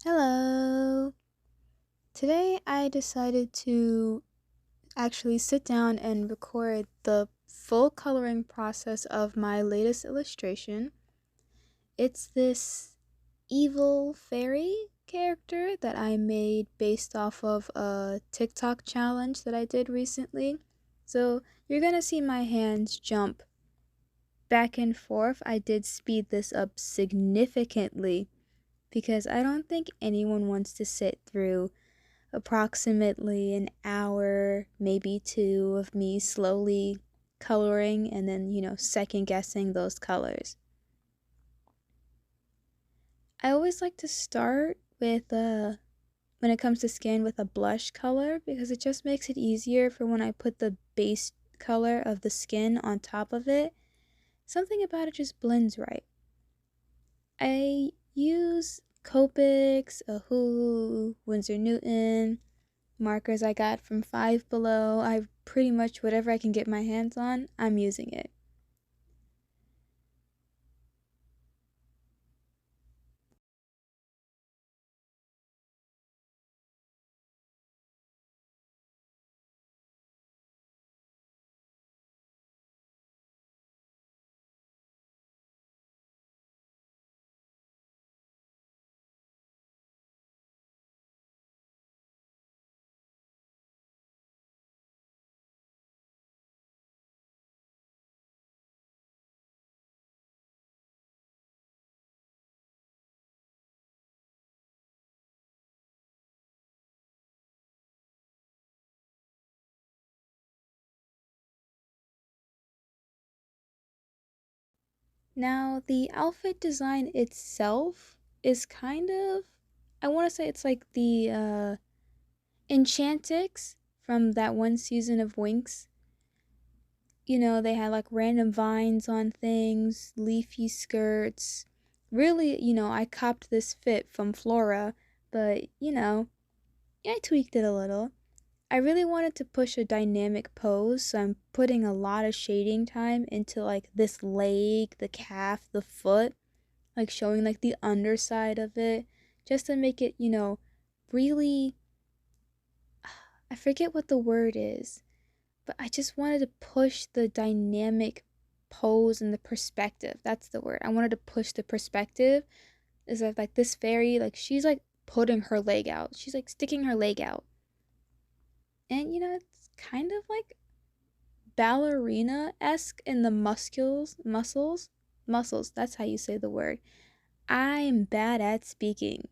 Hello! Today I decided to actually sit down and record the full coloring process of my latest illustration. It's this evil fairy character that I made based off of a TikTok challenge that I did recently. So you're gonna see my hands jump back and forth. I did speed this up significantly because I don't think anyone wants to sit through approximately an hour, maybe two, of me slowly coloring and then, second guessing those colors. I always like to start with, when it comes to skin, with a blush color because it just makes it easier for when I put the base color of the skin on top of it. Something about it just blends right. I use Copics, Ohuhu, Winsor Newton, markers I got from Five Below. I pretty much whatever I can get my hands on, I'm using it. Now, the outfit design itself is kind of, I want to say it's like the Enchantix from that one season of Winx. They had like random vines on things, leafy skirts. Really, I copped this fit from Flora, but, I tweaked it a little. I really wanted to push a dynamic pose, so I'm putting a lot of shading time into like this leg, the calf, the foot, like showing like the underside of it, just to make it, really, I forget what the word is, but I just wanted to push the dynamic pose and the perspective. That's the word. I wanted to push the perspective. Is that like this fairy, like she's like putting her leg out. She's like sticking her leg out. And it's kind of like ballerina-esque in the muscles, that's how you say the word. I'm bad at speaking.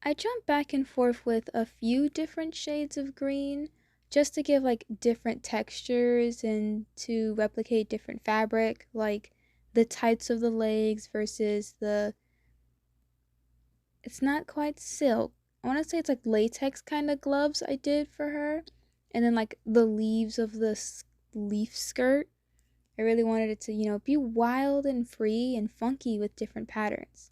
I jump back and forth with a few different shades of green just to give like different textures and to replicate different fabric, like the tights of the legs versus the It's not quite silk. I want to say it's like latex kind of gloves I did for her. And then like the leaves of the leaf skirt. I really wanted it to, be wild and free and funky with different patterns.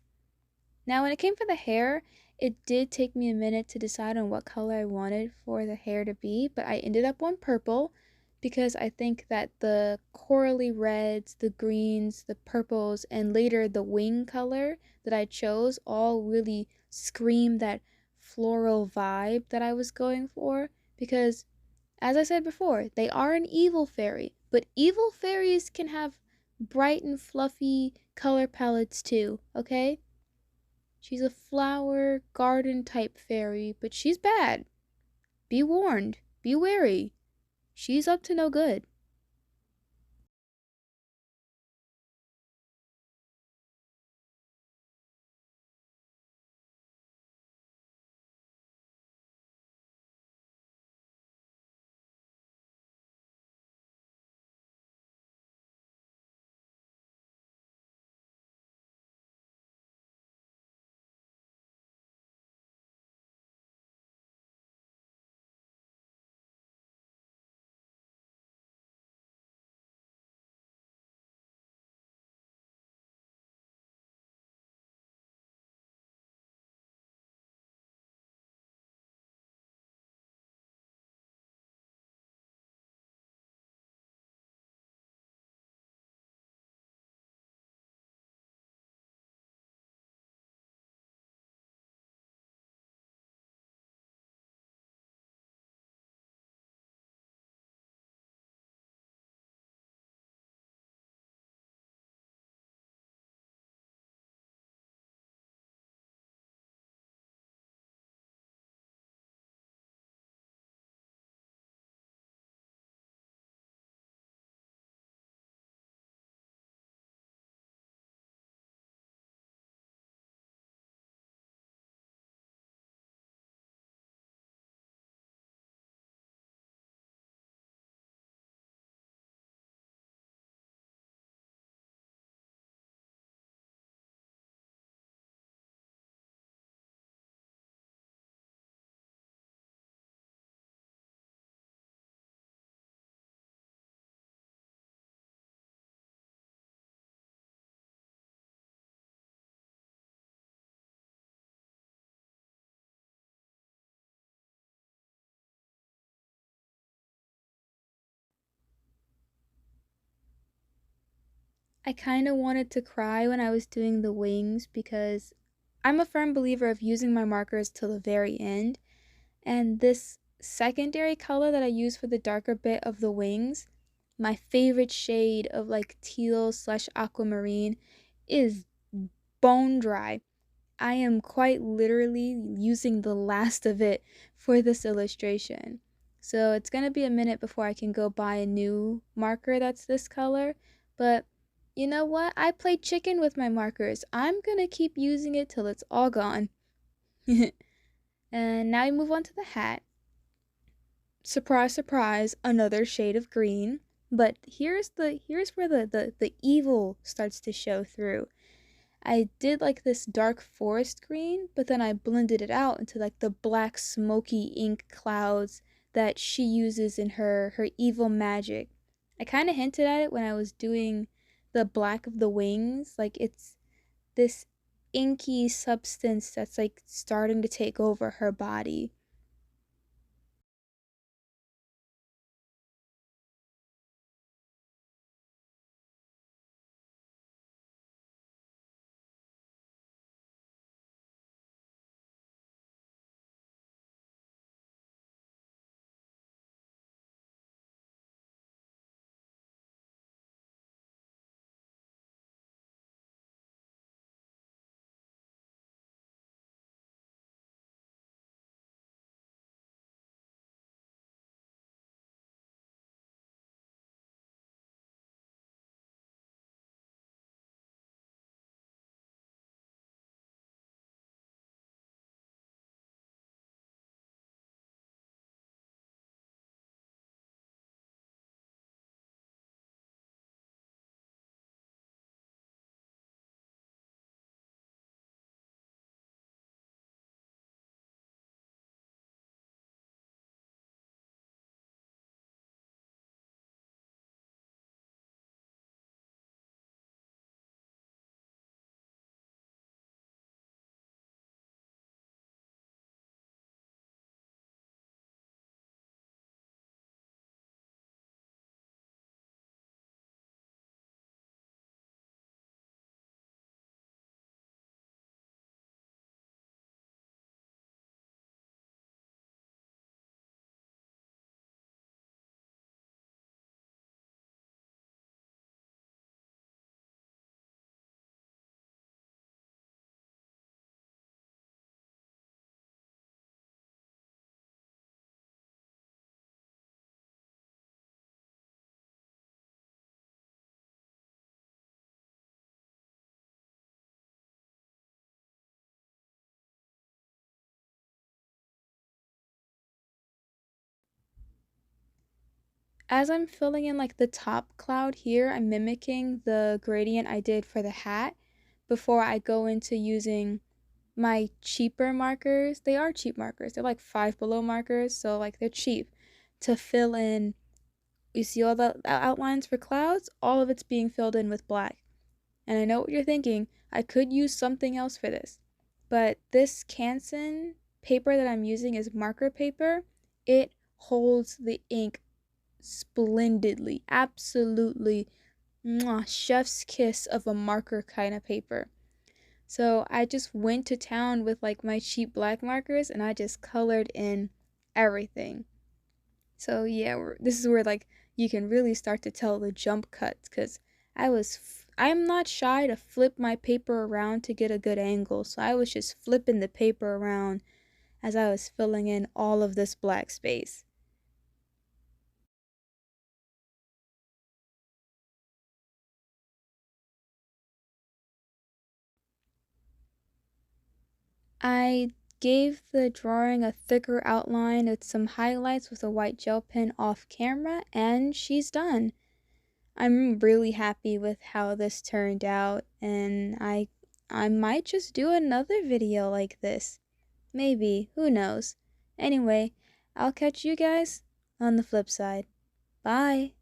Now, when it came for the hair, it did take me a minute to decide on what color I wanted for the hair to be, but I ended up on purple because I think that the corally reds, the greens, the purples, and later the wing color that I chose all really scream that floral vibe that I was going for because, as I said before, they are an evil fairy, but evil fairies can have bright and fluffy color palettes too, okay? She's a flower garden type fairy, but she's bad. Be warned. Be wary. She's up to no good. I kind of wanted to cry when I was doing the wings because I'm a firm believer of using my markers till the very end. And this secondary color that I use for the darker bit of the wings, my favorite shade of like teal slash aquamarine, is bone dry. I am quite literally using the last of it for this illustration. So it's going to be a minute before I can go buy a new marker that's this color. But you know what? I play chicken with my markers. I'm going to keep using it till it's all gone. And now we move on to the hat. Surprise, surprise, another shade of green. But here's where the evil starts to show through. I did like this dark forest green, but then I blended it out into like the black smoky ink clouds that she uses in her evil magic. I kind of hinted at it when I was doing the black of the wings, like it's this inky substance that's like starting to take over her body. as I'm filling in like the top cloud here, I'm mimicking the gradient I did for the hat before I go into using my cheaper markers. They are cheap markers. They're like Five Below markers, so like they're cheap to fill in. You see all the outlines for clouds? All of it's being filled in with black. And I know what you're thinking. I could use something else for this. But this Canson paper that I'm using is marker paper. It holds the ink splendidly. Absolutely. Mwah, chef's kiss of a marker kind of paper. So I just went to town with like my cheap black markers and I just colored in everything. So yeah, this is where like you can really start to tell the jump cuts because I'm not shy to flip my paper around to get a good angle. So I was just flipping the paper around as I was filling in all of this black space. I gave the drawing a thicker outline with some highlights with a white gel pen off camera, and she's done. I'm really happy with how this turned out, and I might just do another video like this. Maybe, who knows. Anyway, I'll catch you guys on the flip side. Bye.